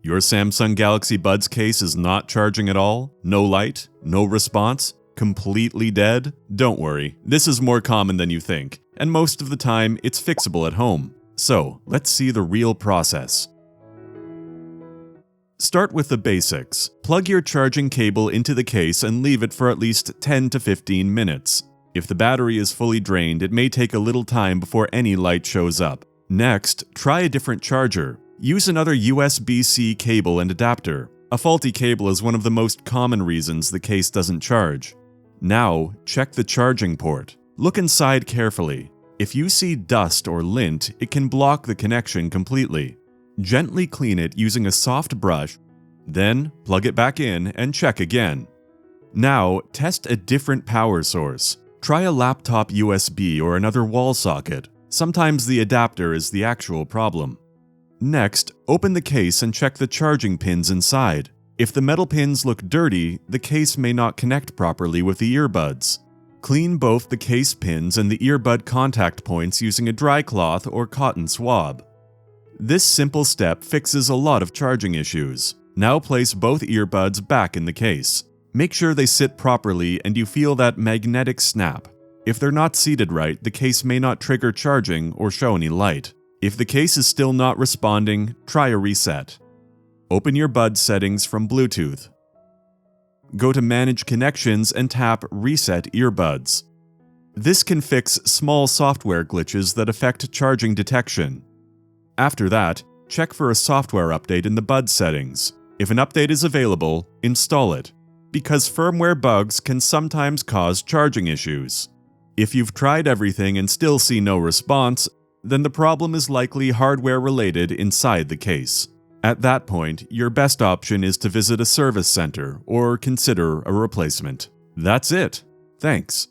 Your Samsung Galaxy Buds case is not charging at all? No light? No response? Completely dead? Don't worry, this is more common than you think, and most of the time it's fixable at home. So, let's see the real process. Start with the basics. Plug your charging cable into the case and leave it for at least 10 to 15 minutes. If the battery is fully drained, it may take a little time before any light shows up. Next, try a different charger. Use another USB-C cable and adapter. A faulty cable is one of the most common reasons the case doesn't charge. Now, check the charging port. Look inside carefully. If you see dust or lint, it can block the connection completely. Gently clean it using a soft brush, then plug it back in and check again. Now, test a different power source. Try a laptop USB or another wall socket. Sometimes the adapter is the actual problem. Next, open the case and check the charging pins inside. If the metal pins look dirty, the case may not connect properly with the earbuds. Clean both the case pins and the earbud contact points using a dry cloth or cotton swab. This simple step fixes a lot of charging issues. Now place both earbuds back in the case. Make sure they sit properly and you feel that magnetic snap. If they're not seated right, the case may not trigger charging or show any light. If the case is still not responding, try a reset. Open your Bud settings from Bluetooth. Go to Manage Connections and tap Reset Earbuds. This can fix small software glitches that affect charging detection. After that, check for a software update in the Bud settings. If an update is available, install it, because firmware bugs can sometimes cause charging issues. If you've tried everything and still see no response, then the problem is likely hardware-related inside the case. At that point, your best option is to visit a service center or consider a replacement. That's it. Thanks.